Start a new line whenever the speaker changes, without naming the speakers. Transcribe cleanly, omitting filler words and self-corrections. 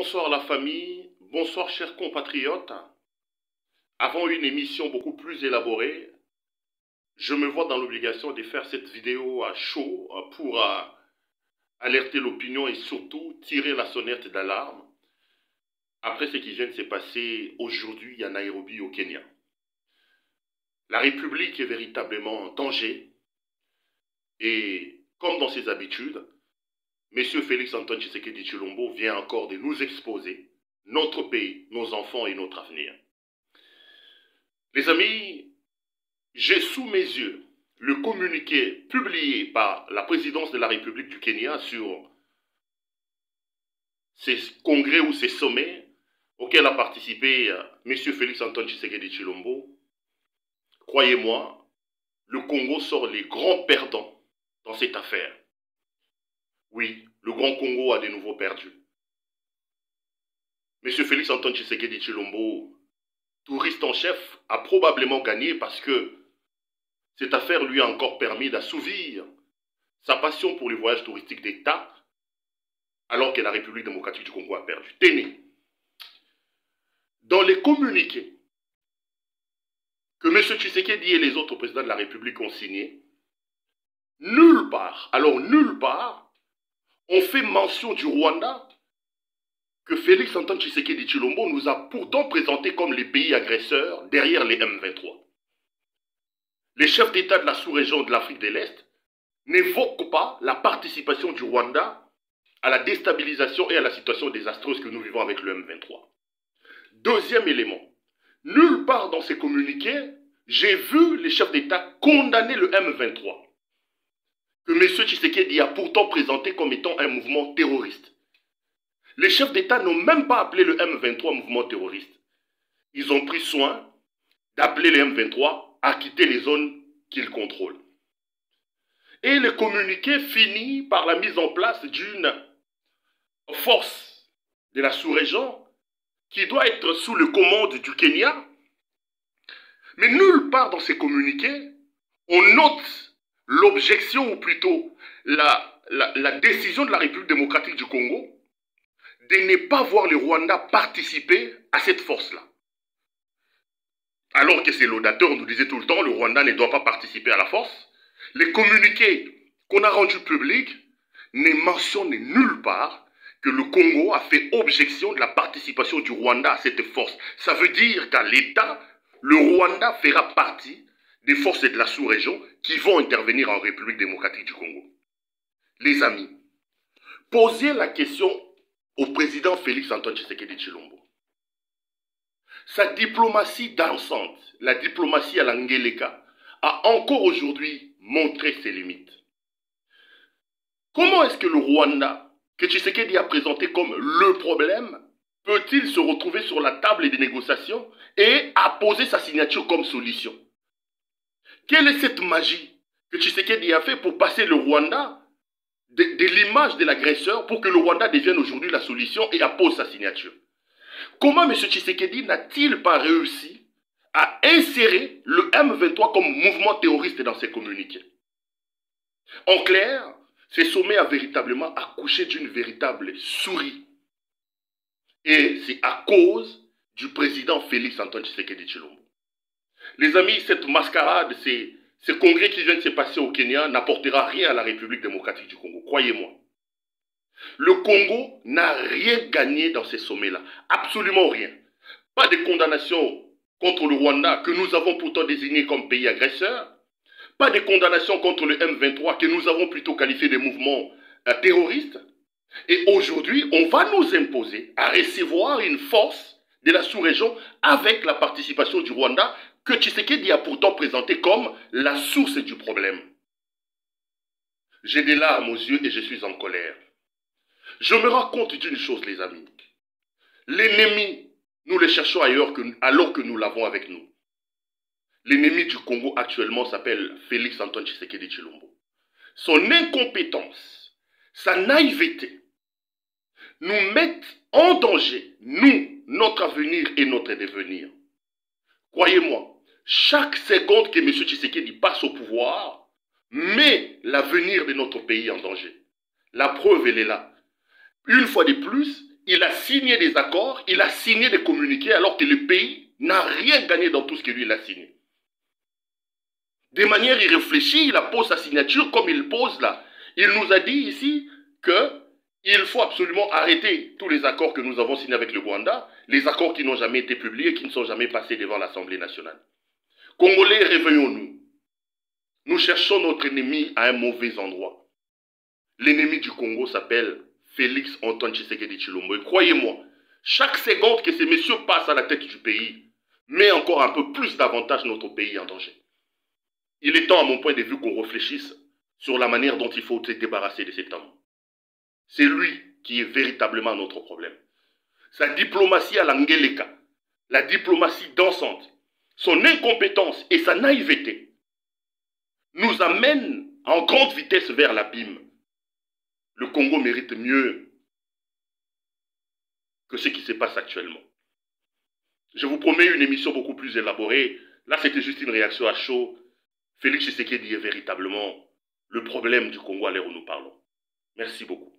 Bonsoir la famille, bonsoir chers compatriotes. Avant une émission beaucoup plus élaborée, je me vois dans l'obligation de faire cette vidéo à chaud pour alerter l'opinion et surtout tirer la sonnette d'alarme après ce qui vient de se passer aujourd'hui à Nairobi au Kenya. La République est véritablement en danger et comme dans ses habitudes, M. Félix Antoine Tshisekedi Tshilombo vient encore de nous exposer notre pays, nos enfants et notre avenir. Les amis, j'ai sous mes yeux le communiqué publié par la présidence de la République du Kenya sur ces congrès ou ces sommets auxquels a participé M. Félix Antoine Tshisekedi Tshilombo. Croyez-moi, le Congo sort les grands perdants dans cette affaire. Oui, le Grand Congo a de nouveau perdu. M. Félix Antoine Tshisekedi Tshilombo, touriste en chef, a probablement gagné parce que cette affaire lui a encore permis d'assouvir sa passion pour les voyages touristiques d'État, alors que la République démocratique du Congo a perdu. Tenez, dans les communiqués que M. Tshisekedi et les autres présidents de la République ont signés, nulle part, alors nulle part, on fait mention du Rwanda que Félix Antoine Tshisekedi Tshilombo nous a pourtant présenté comme les pays agresseurs derrière les M23. Les chefs d'État de la sous-région de l'Afrique de l'Est n'évoquent pas la participation du Rwanda à la déstabilisation et à la situation désastreuse que nous vivons avec le M23. Deuxième élément, nulle part dans ces communiqués, j'ai vu les chefs d'État condamner le M23, que M. Tshisekedi a pourtant présenté comme étant un mouvement terroriste. Les chefs d'État n'ont même pas appelé le M23 mouvement terroriste. Ils ont pris soin d'appeler le M23 à quitter les zones qu'ils contrôlent. Et le communiqué finit par la mise en place d'une force de la sous-région qui doit être sous le commande du Kenya. Mais nulle part dans ces communiqués, on note l'objection ou plutôt la décision de la République démocratique du Congo de ne pas voir le Rwanda participer à cette force-là. Alors que ces laudateurs nous disaient tout le temps, le Rwanda ne doit pas participer à la force. Les communiqués qu'on a rendus publics ne mentionnent nulle part que le Congo a fait objection de la participation du Rwanda à cette force. Ça veut dire qu'à l'État, le Rwanda fera partie des forces de la sous-région qui vont intervenir en République démocratique du Congo. Les amis, posez la question au président Félix Antoine Tshisekedi Tshilombo. Sa diplomatie dansante, la diplomatie à l'Angeleka, a encore aujourd'hui montré ses limites. Comment est-ce que le Rwanda, que Tshisekedi a présenté comme le problème, peut-il se retrouver sur la table des négociations et apposer sa signature comme solution? Quelle est cette magie que Tshisekedi a fait pour passer le Rwanda de l'image de l'agresseur pour que le Rwanda devienne aujourd'hui la solution et appose sa signature? Comment M. Tshisekedi n'a-t-il pas réussi à insérer le M23 comme mouvement terroriste dans ses communiqués? En clair, ce sommet a véritablement accouché d'une véritable souris. Et c'est à cause du président Félix Antoine Tshisekedi Tshilombo. Les amis, cette mascarade, ce congrès qui vient de se passer au Kenya n'apportera rien à la République démocratique du Congo, croyez-moi. Le Congo n'a rien gagné dans ces sommets-là, absolument rien. Pas de condamnation contre le Rwanda que nous avons pourtant désigné comme pays agresseur, pas de condamnation contre le M23 que nous avons plutôt qualifié de mouvement terroriste. Et aujourd'hui, on va nous imposer à recevoir une force de la sous-région avec la participation du Rwanda que Tshisekedi a pourtant présenté comme la source du problème. J'ai des larmes aux yeux et je suis en colère. Je me rends compte d'une chose, les amis. L'ennemi, nous le cherchons ailleurs alors que nous l'avons avec nous. L'ennemi du Congo actuellement s'appelle Félix Antoine Tshisekedi Tshilombo. Son incompétence, sa naïveté, nous mettent en danger, nous, notre avenir et notre devenir. Croyez-moi, chaque seconde que M. Tshisekedi passe au pouvoir met l'avenir de notre pays en danger. La preuve, elle est là. Une fois de plus, il a signé des accords, il a signé des communiqués alors que le pays n'a rien gagné dans tout ce que lui il a signé. De manière irréfléchie, il appose sa signature comme il pose là. Il nous a dit ici qu'il faut absolument arrêter tous les accords que nous avons signés avec le Rwanda, les accords qui n'ont jamais été publiés, qui ne sont jamais passés devant l'Assemblée nationale. Congolais, réveillons-nous. Nous cherchons notre ennemi à un mauvais endroit. L'ennemi du Congo s'appelle Félix Antoine Tshisekedi Tshilombo. Et croyez-moi, chaque seconde que ces messieurs passent à la tête du pays met encore un peu plus davantage notre pays en danger. Il est temps, à mon point de vue, qu'on réfléchisse sur la manière dont il faut se débarrasser de cet homme. C'est lui qui est véritablement notre problème. Sa diplomatie à l'Angeleka, la diplomatie dansante, son incompétence et sa naïveté nous amènent en grande vitesse vers l'abîme. Le Congo mérite mieux que ce qui se passe actuellement. Je vous promets une émission beaucoup plus élaborée. Là, c'était juste une réaction à chaud. Félix Tshisekedi est véritablement le problème du Congo à l'heure où nous parlons. Merci beaucoup.